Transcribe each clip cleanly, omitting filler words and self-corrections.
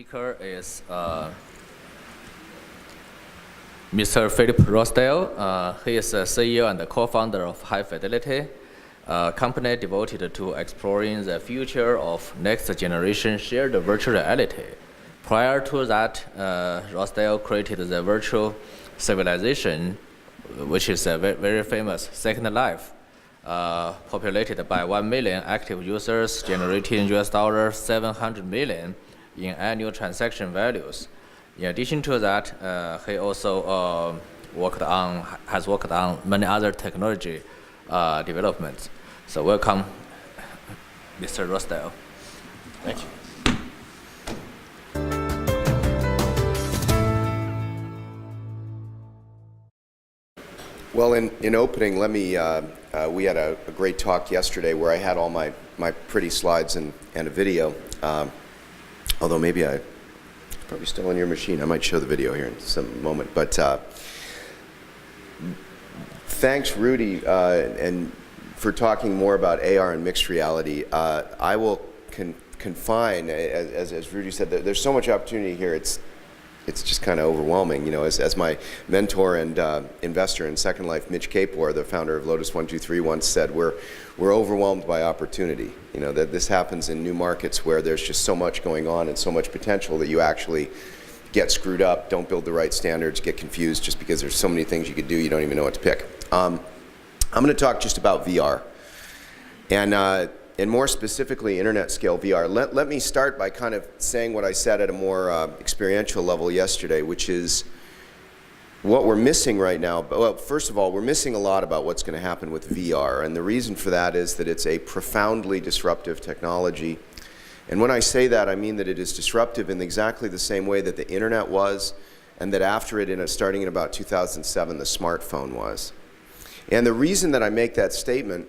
speaker is Mr. Philip Rosedale. He is the CEO and the co-founder of Fidelity, a company devoted to exploring the future of next-generation shared virtual reality. Prior to that, Rosedale created the virtual civilization, which is a very famous Second Life, populated by 1 million active users, generating US $700 million in annual transaction values. In addition to that, he also has worked on many other technology developments. So welcome, Mr. Rosedale. Thank you. Well, in opening, let me, we had a great talk yesterday where I had all my pretty slides and a video, although maybe it's probably still on your machine. I might show the video here in some moment. But thanks, Rudy, and for talking more about AR and mixed reality. I will confine, as Rudy said, there's so much opportunity here. It's just kind of overwhelming, you know. As my mentor and investor in Second Life, Mitch Kapor, the founder of Lotus 123, once said, we're overwhelmed by opportunity. You know, that this happens in new markets where there's just so much going on and so much potential that you actually get screwed up, don't build the right standards, get confused just because there's so many things you could do, you don't even know what to pick. I'm going to talk just about VR. And more specifically, internet scale VR. Let me start by kind of saying what I said at a more experiential level yesterday, which is what we're missing right now. Well, first of all, we're missing a lot about what's going to happen with VR. And the reason for that is that it's a profoundly disruptive technology. And when I say that, I mean that it is disruptive in exactly the same way that the internet was, and that after it, starting in about 2007, the smartphone was. And the reason that I make that statement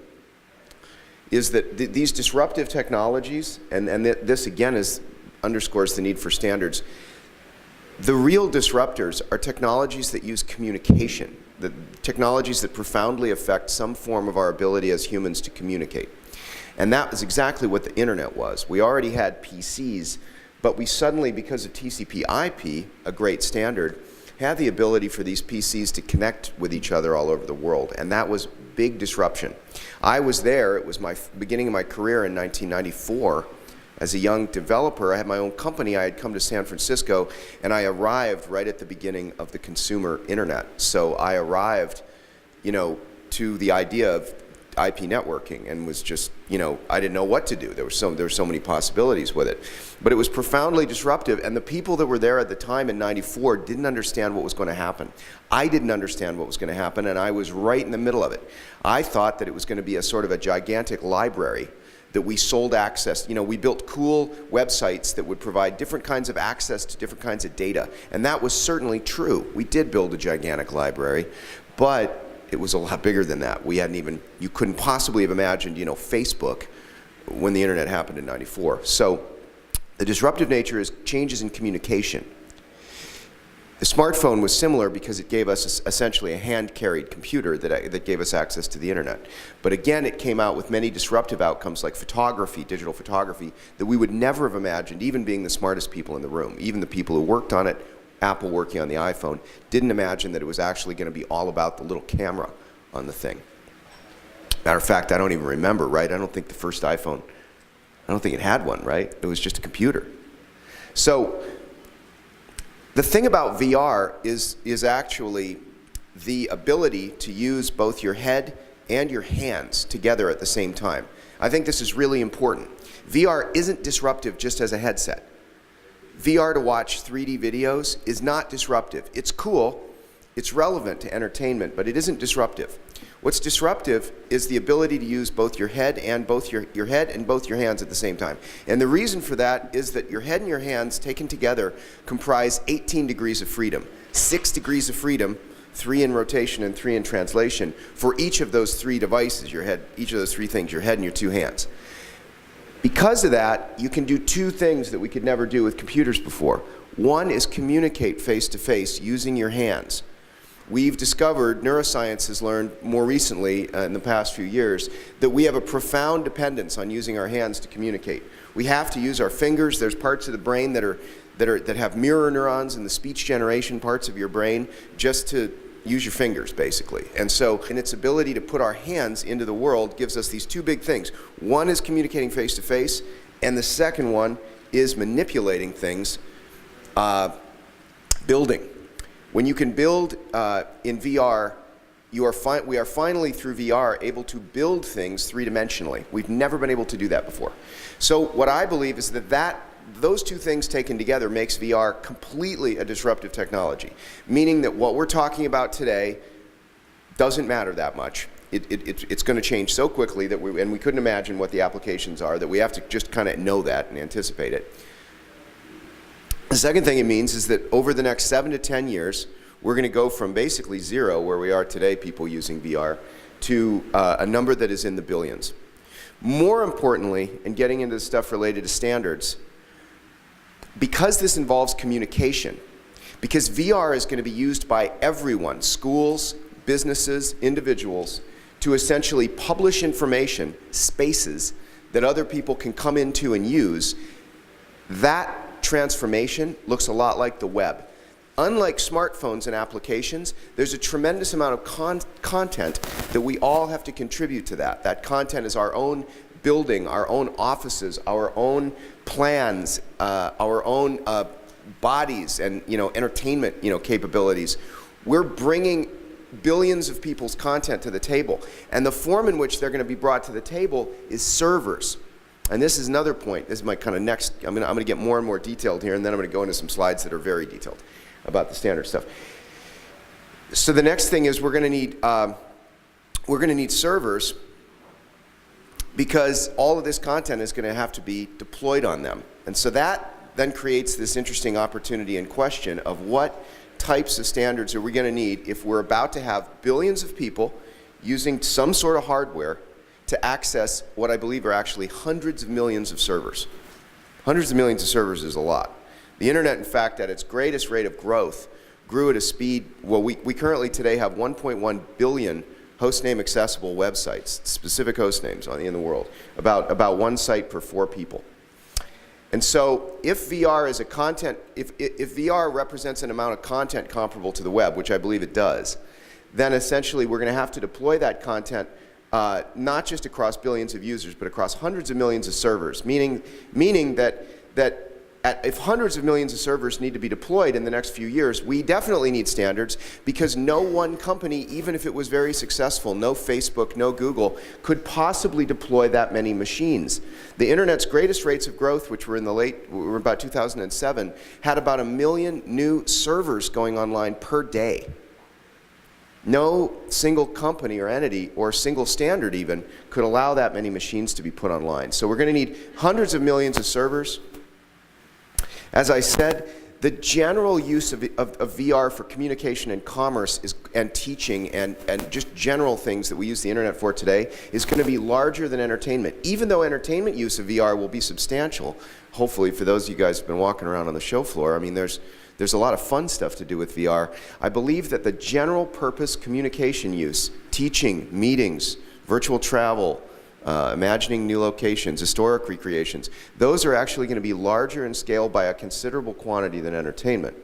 is that these disruptive technologies, and this again underscores the need for standards, the real disruptors are technologies that use communication, the technologies that profoundly affect some form of our ability as humans to communicate. And that was exactly what the internet was. We already had PCs, but we suddenly, because of TCP/IP, a great standard, had the ability for these PCs to connect with each other all over the world, and that was big disruption. I was there. It was my beginning of my career in 1994. As a young developer, I had my own company. I had come to San Francisco, and I arrived right at the beginning of the consumer internet. So I arrived, you know, to the idea of IP networking, and was just, you know, I didn't know what to do. There were so many possibilities with it. But it was profoundly disruptive, and the people that were there at the time in '94 didn't understand what was going to happen. I didn't understand what was going to happen, and I was right in the middle of it. I thought that it was going to be a sort of a gigantic library that we sold access. You know, we built cool websites that would provide different kinds of access to different kinds of data, and that was certainly true. We did build a gigantic library, but it was a lot bigger than that. We hadn't even, you couldn't possibly have imagined, you know, Facebook when the internet happened in '94. So the disruptive nature is changes in communication. The smartphone was similar because it gave us essentially a hand-carried computer that gave us access to the internet. But again, it came out with many disruptive outcomes like photography, digital photography, that we would never have imagined, even being the smartest people in the room. Even the people who worked on it, Apple working on the iPhone, didn't imagine that it was actually going to be all about the little camera on the thing. Matter of fact, I don't even remember, right? I don't think the first iPhone, I don't think it had one, right? It was just a computer. So the thing about VR is actually the ability to use both your head and your hands together at the same time. I think this is really important. VR isn't disruptive just as a headset. VR to watch 3D videos is not disruptive. It's cool, it's relevant to entertainment, but it isn't disruptive. What's disruptive is the ability to use both your head and both your head and both your hands at the same time. And the reason for that is that your head and your hands taken together comprise 18 degrees of freedom. 6 degrees of freedom, 3 in rotation and 3 in translation, for each of those 3 devices, your head, each of those 3 things, your head and your 2 hands. Because of that, you can do 2 things that we could never do with computers before. One is communicate face-to-face using your hands. We've discovered, neuroscience has learned more recently in the past few years, that we have a profound dependence on using our hands to communicate. We have to use our fingers. There's parts of the brain that that have mirror neurons in the speech generation parts of your brain just to use your fingers, basically. And so, in its ability to put our hands into the world gives us these two big things. One is communicating face to face, and the second one is manipulating things, building. When you can build in VR, we are finally, through VR, able to build things three-dimensionally. We've never been able to do that before. So what I believe is that those two things taken together makes VR completely a disruptive technology, meaning that what we're talking about today doesn't matter that much. It's going to change so quickly that we couldn't imagine what the applications are, that we have to just kind of know that and anticipate it. The second thing it means is that over the next 7 to 10 years, we're going to go from basically zero, where we are today, people using VR, to a number that is in the billions. More importantly, and getting into the stuff related to standards, because this involves communication, because VR is going to be used by everyone, schools, businesses, individuals, to essentially publish information, spaces, that other people can come into and use, that transformation looks a lot like the web. Unlike smartphones and applications, there's a tremendous amount of content that we all have to contribute to that. That content is our own building, our own offices, our own plans, our own bodies, and entertainment capabilities. We're bringing billions of people's content to the table, and the form in which they're going to be brought to the table is servers. And this is another point. This is my kind of next. I'm going to get more and more detailed here, and then I'm going to go into some slides that are very detailed about the standard stuff. So the next thing is we're going to need servers, because all of this content is going to have to be deployed on them. And so that then creates this interesting opportunity and question of what types of standards are we going to need if we're about to have billions of people using some sort of hardware to access what I believe are actually hundreds of millions of servers. Hundreds of millions of servers is a lot. The internet, in fact, at its greatest rate of growth, grew at a speed, well, we currently today have 1.1 billion hostname accessible websites, specific host names in the world, about one site per 4 people. And so if VR is if VR represents an amount of content comparable to the web, which I believe it does, then essentially we're going to have to deploy that content not just across billions of users, but across hundreds of millions of servers, meaning that if hundreds of millions of servers need to be deployed in the next few years, we definitely need standards, because no one company, even if it was very successful, no Facebook, no Google, could possibly deploy that many machines. The internet's greatest rates of growth, which were were about 2007, had about 1 million new servers going online per day. No single company or entity or single standard even could allow that many machines to be put online. So we're going to need hundreds of millions of servers. As I said, the general use of VR for communication and commerce and teaching and just general things that we use the internet for today is going to be larger than entertainment. Even though entertainment use of VR will be substantial, hopefully for those of you guys who've been walking around on the show floor, I mean, there's a lot of fun stuff to do with VR. I believe that the general purpose communication use, teaching, meetings, virtual travel, imagining new locations, historic recreations, those are actually going to be larger in scale by a considerable quantity than entertainment.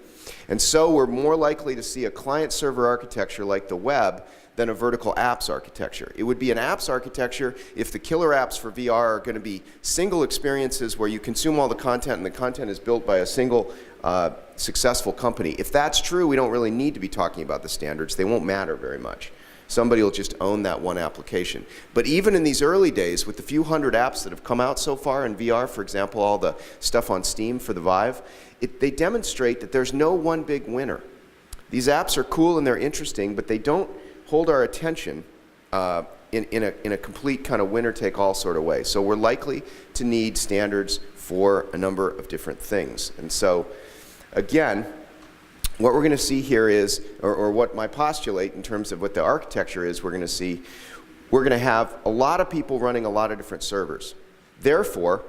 And so we're more likely to see a client-server architecture like the web than a vertical apps architecture. It would be an apps architecture if the killer apps for VR are going to be single experiences where you consume all the content and the content is built by a single successful company. If that's true, we don't really need to be talking about the standards. They won't matter very much. Somebody will just own that one application. But even in these early days, with the few hundred apps that have come out so far in VR, for example, all the stuff on Steam for the Vive, they demonstrate that there's no one big winner. These apps are cool and they're interesting, but they don't hold our attention in a complete kind of winner-take-all sort of way. So we're likely to need standards for a number of different things. And so, again, what we're going to see here is, or what my postulate in terms of what the architecture is, we're going to have a lot of people running a lot of different servers. Therefore,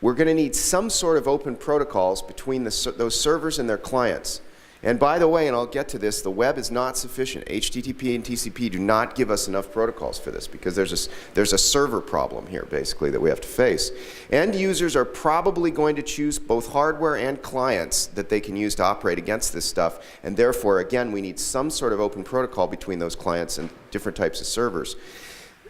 we're going to need some sort of open protocols between those servers and their clients. And by the way, and I'll get to this, the web is not sufficient. HTTP and TCP do not give us enough protocols for this because there's a server problem here, basically, that we have to face. End users are probably going to choose both hardware and clients that they can use to operate against this stuff, and therefore, again, we need some sort of open protocol between those clients and different types of servers.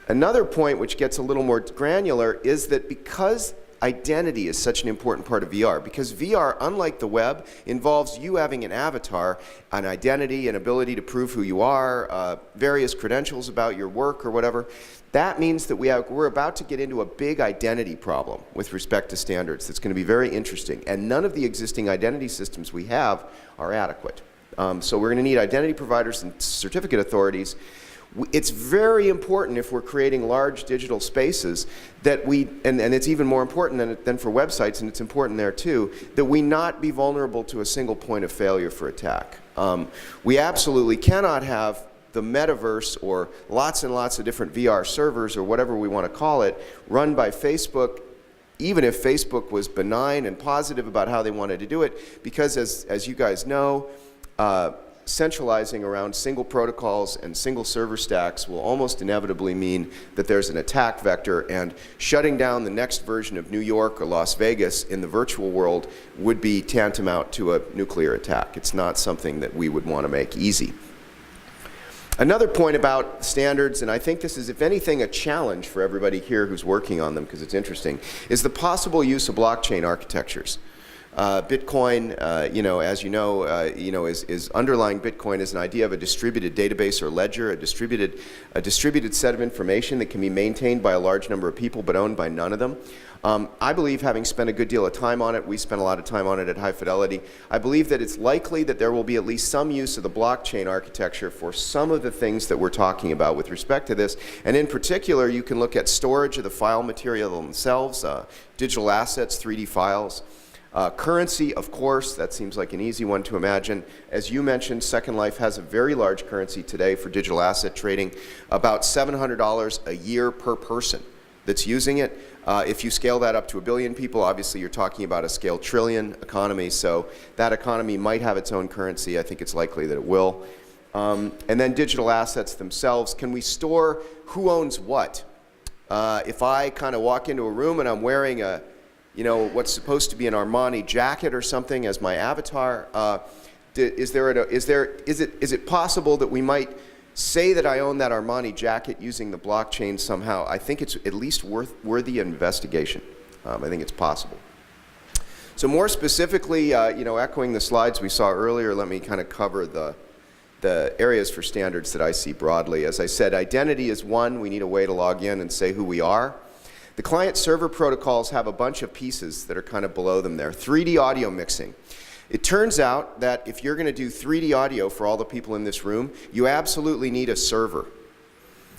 Another point which gets a little more granular is that because identity is such an important part of VR, because VR, unlike the web, involves you having an avatar, an identity, an ability to prove who you are, various credentials about your work or whatever. That means that we're about to get into a big identity problem with respect to standards that's going to be very interesting. And none of the existing identity systems we have are adequate. So we're going to need identity providers and certificate authorities. It's very important if we're creating large digital spaces that we, and it's even more important than for websites, and it's important there too, that we not be vulnerable to a single point of failure for attack. We absolutely cannot have the metaverse or lots and lots of different VR servers or whatever we want to call it run by Facebook, even if Facebook was benign and positive about how they wanted to do it, because as you guys know, centralizing around single protocols and single server stacks will almost inevitably mean that there's an attack vector, and shutting down the next version of New York or Las Vegas in the virtual world would be tantamount to a nuclear attack. It's not something that we would want to make easy. Another point about standards, and I think this is, if anything, a challenge for everybody here who's working on them because it's interesting, is the possible use of blockchain architectures. Bitcoin, as you know, is underlying Bitcoin is an idea of a distributed database or ledger, a distributed set of information that can be maintained by a large number of people but owned by none of them. I believe, having spent a good deal of time on it, we spent a lot of time on it at High Fidelity, I believe that it's likely that there will be at least some use of the blockchain architecture for some of the things that we're talking about with respect to this. And in particular, you can look at storage of the file material themselves, digital assets, 3D files. Currency, of course, that seems like an easy one to imagine. As you mentioned, Second Life has a very large currency today for digital asset trading, about $700 a year per person that's using it. If you scale that up to 1 billion people, obviously you're talking about a scale trillion economy, so that economy might have its own currency. I think it's likely that it will. And then digital assets themselves. Can we store who owns what? If I kind of walk into a room and I'm wearing what's supposed to be an Armani jacket or something as my avatar, is it possible that we might say that I own that Armani jacket using the blockchain somehow? I think it's at least worthy of investigation. I think it's possible. So more specifically, echoing the slides we saw earlier, let me kind of cover the areas for standards that I see broadly. As I said, identity is one. We need a way to log in and say who we are. The client-server protocols have a bunch of pieces that are kind of below them there. 3D audio mixing. It turns out that if you're going to do 3D audio for all the people in this room, you absolutely need a server.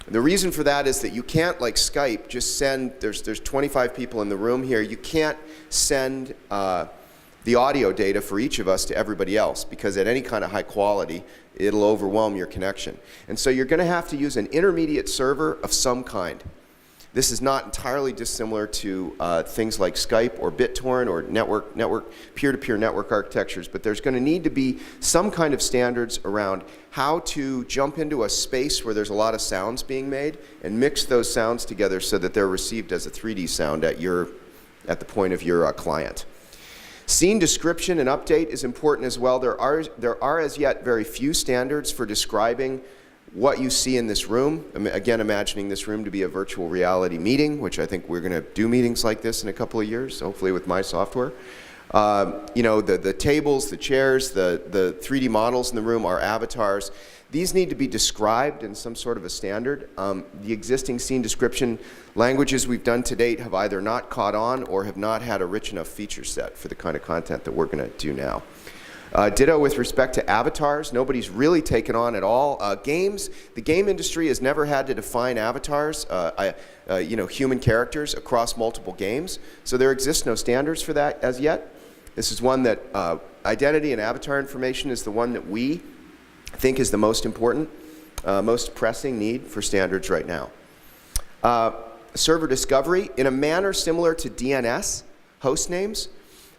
The reason for that is that you can't, like Skype, just send, there's 25 people in the room here, you can't send the audio data for each of us to everybody else, because at any kind of high quality, it'll overwhelm your connection. And so you're going to have to use an intermediate server of some kind. This is not entirely dissimilar to things like Skype or BitTorrent or peer-to-peer network architectures, but there's going to need to be some kind of standards around how to jump into a space where there's a lot of sounds being made and mix those sounds together so that they're received as a 3D sound at the point of your client. Scene description and update is important as well. There are as yet very few standards for describing what you see in this room. Again, imagining this room to be a virtual reality meeting, which I think we're going to do meetings like this in a couple of years, hopefully with my software. The tables, the chairs, the 3D models in the room are avatars. These need to be described in some sort of a standard. The existing scene description languages we've done to date have either not caught on or have not had a rich enough feature set for the kind of content that we're going to do now. Ditto with respect to avatars. Nobody's really taken on at all. Games, the game industry has never had to define avatars, human characters across multiple games. So there exists no standards for that as yet. This is one that identity and avatar information is the one that we think is the most important, most pressing need for standards right now. Server discovery, in a manner similar to DNS host names,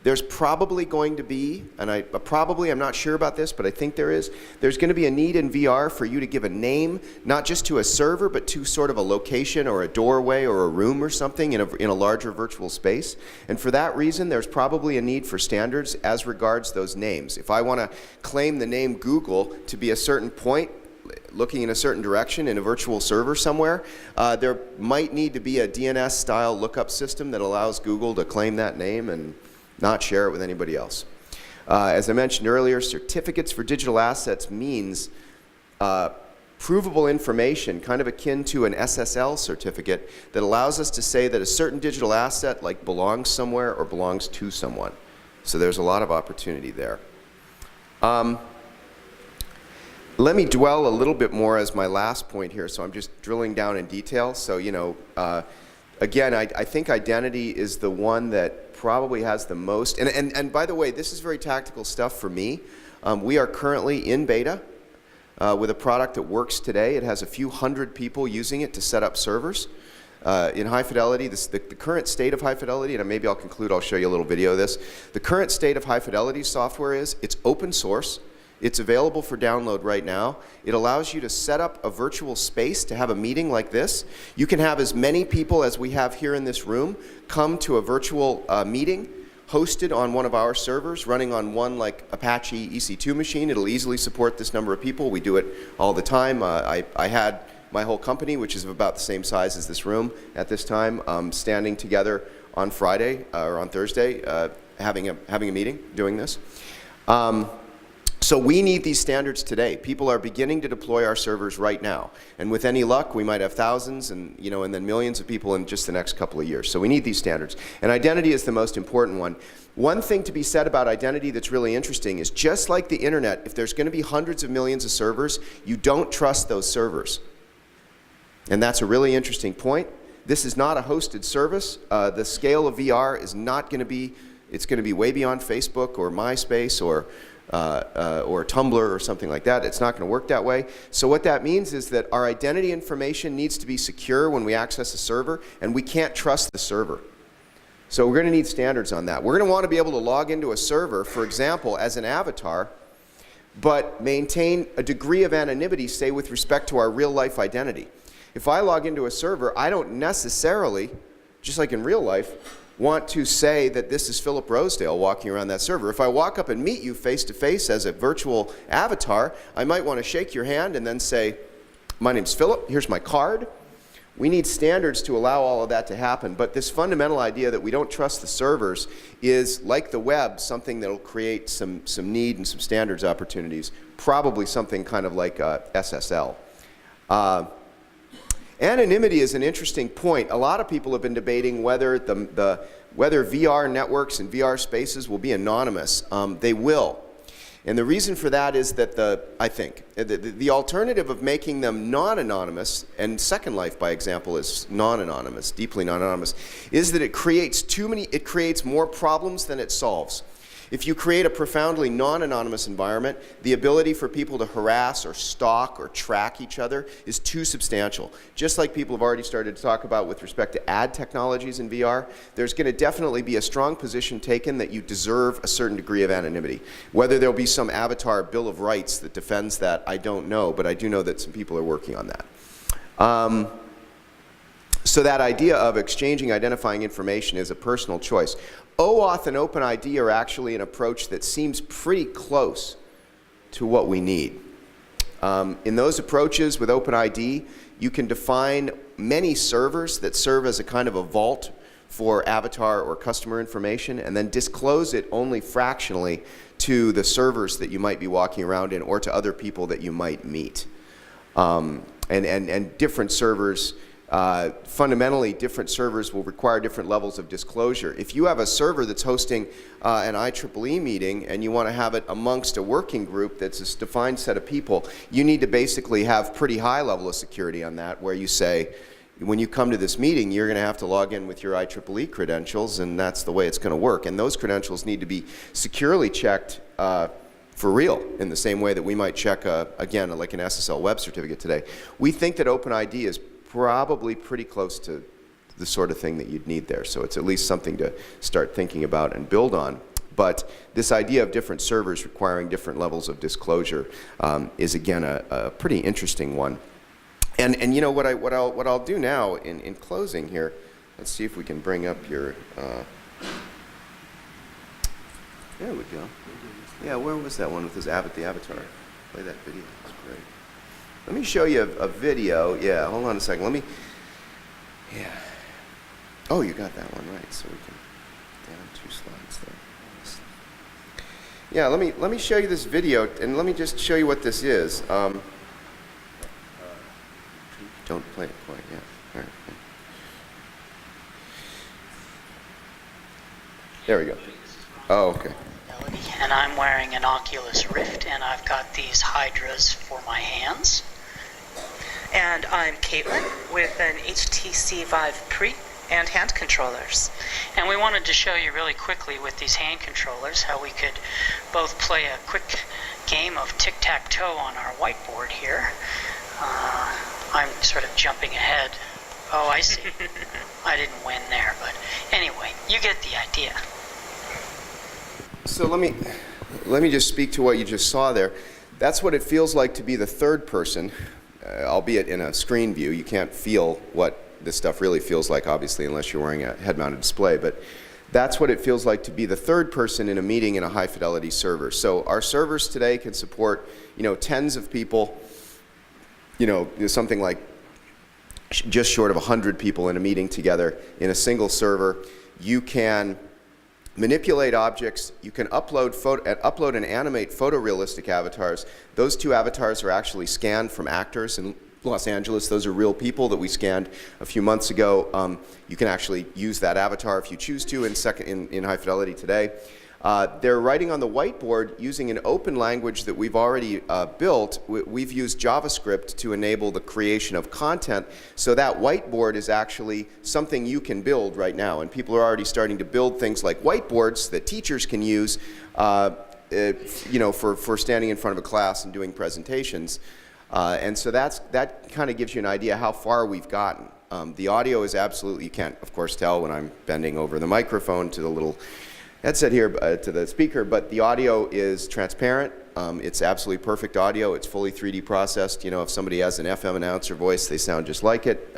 There's probably going to be, and I'm not sure about this, but I think there's going to be a need in VR for you to give a name, not just to a server, but to sort of a location or a doorway or a room or something in a larger virtual space. And for that reason, there's probably a need for standards as regards those names. If I want to claim the name Google to be a certain point, looking in a certain direction in a virtual server somewhere, there might need to be a DNS-style lookup system that allows Google to claim that name and not share it with anybody else. As I mentioned earlier, certificates for digital assets means provable information, kind of akin to an SSL certificate, that allows us to say that a certain digital asset like belongs somewhere or belongs to someone. So there's a lot of opportunity there. Let me dwell a little bit more as my last point here, so I'm just drilling down in detail. So, you know, again, I think identity is the one that probably has the most, and by the way, this is very tactical stuff for me. We are currently in beta with a product that works today. It has a few hundred people using it to set up servers. In High Fidelity, the current state of High Fidelity, and maybe I'll conclude, I'll show you a little video of this. The current state of High Fidelity software is, it's open source. It's available for download right now. It allows you to set up a virtual space to have a meeting like this. You can have as many people as we have here in this room come to a virtual meeting hosted on one of our servers, running on one like Apache EC2 machine. It'll easily support this number of people. We do it all the time. I had my whole company, which is about the same size as this room at this time, standing together on Friday or on Thursday, having a meeting, doing this. So we need these standards today. People are beginning to deploy our servers right now. And with any luck, we might have thousands and, you know, and then millions of people in just the next couple of years. So we need these standards. And identity is the most important one. One thing to be said about identity that's really interesting is, just like the internet, if there's going to be hundreds of millions of servers, you don't trust those servers. And that's a really interesting point. This is not a hosted service. The scale of VR is not going to be, it's going to be way beyond Facebook or MySpace or Tumblr or something like that. It's not going to work that way. So what that means is that our identity information needs to be secure when we access a server, and we can't trust the server. So we're going to need standards on that. We're going to want to be able to log into a server, for example, as an avatar, but maintain a degree of anonymity, say, with respect to our real-life identity. If I log into a server, I don't necessarily, just like in real life, want to say that this is Philip Rosedale walking around that server. If I walk up and meet you face-to-face as a virtual avatar, I might want to shake your hand and then say, my name's Philip, here's my card. We need standards to allow all of that to happen. But this fundamental idea that we don't trust the servers is, like the web, something that will create some need and some standards opportunities, probably something kind of like SSL. Anonymity is an interesting point. A lot of people have been debating whether whether VR networks and VR spaces will be anonymous. They will. And the reason for that is that I think the alternative of making them non-anonymous, and Second Life, by example, is non-anonymous, deeply non-anonymous, is that it creates more problems than it solves. If you create a profoundly non-anonymous environment, the ability for people to harass or stalk or track each other is too substantial. Just like people have already started to talk about with respect to ad technologies in VR, there's going to definitely be a strong position taken that you deserve a certain degree of anonymity. Whether there'll be some avatar Bill of Rights that defends that, I don't know, but I do know that some people are working on that. So that idea of exchanging identifying information is a personal choice. OAuth and OpenID are actually an approach that seems pretty close to what we need. In those approaches with OpenID, you can define many servers that serve as a kind of a vault for avatar or customer information, and then disclose it only fractionally to the servers that you might be walking around in or to other people that you might meet. And different servers, fundamentally, different servers will require different levels of disclosure. If you have a server that's hosting an IEEE meeting and you want to have it amongst a working group that's a defined set of people, you need to basically have pretty high level of security on that, where you say, when you come to this meeting, you're going to have to log in with your IEEE credentials, and that's the way it's going to work. And those credentials need to be securely checked for real, in the same way that we might check, again, like an SSL web certificate today. We think that OpenID is probably pretty close to the sort of thing that you'd need there. So it's at least something to start thinking about and build on. But this idea of different servers requiring different levels of disclosure is again a pretty interesting one. And you know what I'll do now in closing here. Let's see if we can bring up your. There we go. Yeah, where was that one with his the avatar? Play that video. That's great. Let me show you a video. Yeah, hold on a second. Let me. Yeah. Oh, you got that one right. So we can down 2 slides there. Yeah, let me show you this video, and let me just show you what this is. Don't play it quite yet. All right. There we go. Oh, okay. And I'm wearing an Oculus Rift, and I've got these hydras for my hands. And I'm Caitlin with an HTC Vive Pre and hand controllers. And we wanted to show you really quickly with these hand controllers how we could both play a quick game of tic-tac-toe on our whiteboard here. I'm sort of jumping ahead. Oh, I see. I didn't win there, but anyway, you get the idea. So let me just speak to what you just saw there. That's what it feels like to be the third person, albeit in a screen view. You can't feel what this stuff really feels like, obviously, unless you're wearing a head-mounted display. But that's what it feels like to be the third person in a meeting in a high-fidelity server. So our servers today can support, tens of people, something like just short of 100 people in a meeting together in a single server. You can manipulate objects. You can upload and animate photorealistic avatars. Those 2 avatars are actually scanned from actors in Los Angeles. Those are real people that we scanned a few months ago. You can actually use that avatar if you choose to in high fidelity today. They're writing on the whiteboard using an open language that we've already built. We've used JavaScript to enable the creation of content, so that whiteboard is actually something you can build right now. And people are already starting to build things like whiteboards that teachers can use for standing in front of a class and doing presentations. And so that kind of gives you an idea how far we've gotten. The audio is absolutely, you can't, of course, tell when I'm bending over the microphone to the little headset here to the speaker, but the audio is transparent. It's absolutely perfect audio. It's fully 3D processed. If somebody has an FM announcer voice, they sound just like it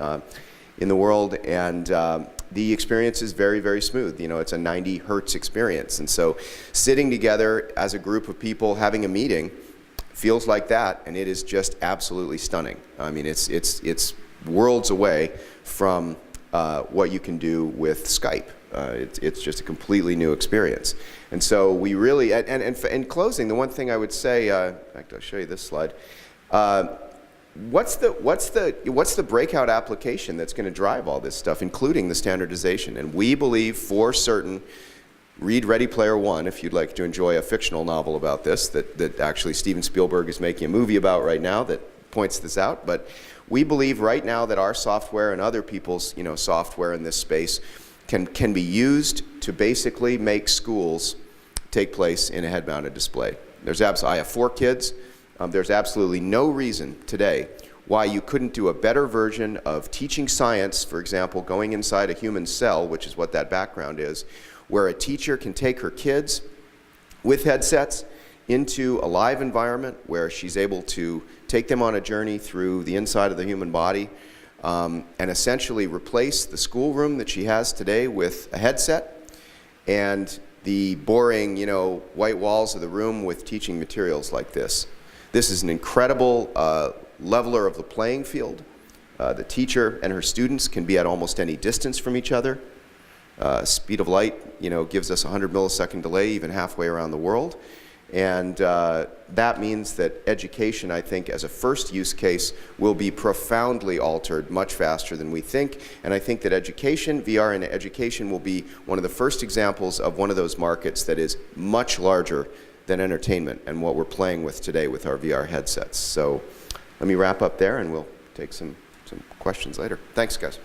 in the world. And the experience is very, very smooth. It's a 90 hertz experience. And so sitting together as a group of people having a meeting feels like that, and it is just absolutely stunning. I mean, it's worlds away from what you can do with Skype. It's just a completely new experience. And so we really, and in closing, the one thing I would say, in fact, I'll show you this slide. What's the breakout application that's going to drive all this stuff, including the standardization? And we believe for certain, read Ready Player One if you'd like to enjoy a fictional novel about this that actually Steven Spielberg is making a movie about right now that points this out. But we believe right now that our software and other people's software in this space can be used to basically make schools take place in a head-mounted display. I have 4 kids. There's absolutely no reason today why you couldn't do a better version of teaching science, for example, going inside a human cell, which is what that background is, where a teacher can take her kids with headsets into a live environment where she's able to take them on a journey through the inside of the human body, and essentially replace the schoolroom that she has today with a headset and the boring, white walls of the room with teaching materials like this. This is an incredible leveler of the playing field. The teacher and her students can be at almost any distance from each other. Speed of light, gives us a 100 millisecond delay even halfway around the world. And that means that education, I think, as a first use case, will be profoundly altered much faster than we think. And I think that education, VR in education, will be one of the first examples of one of those markets that is much larger than entertainment and what we're playing with today with our VR headsets. So let me wrap up there, and we'll take some questions later. Thanks, guys.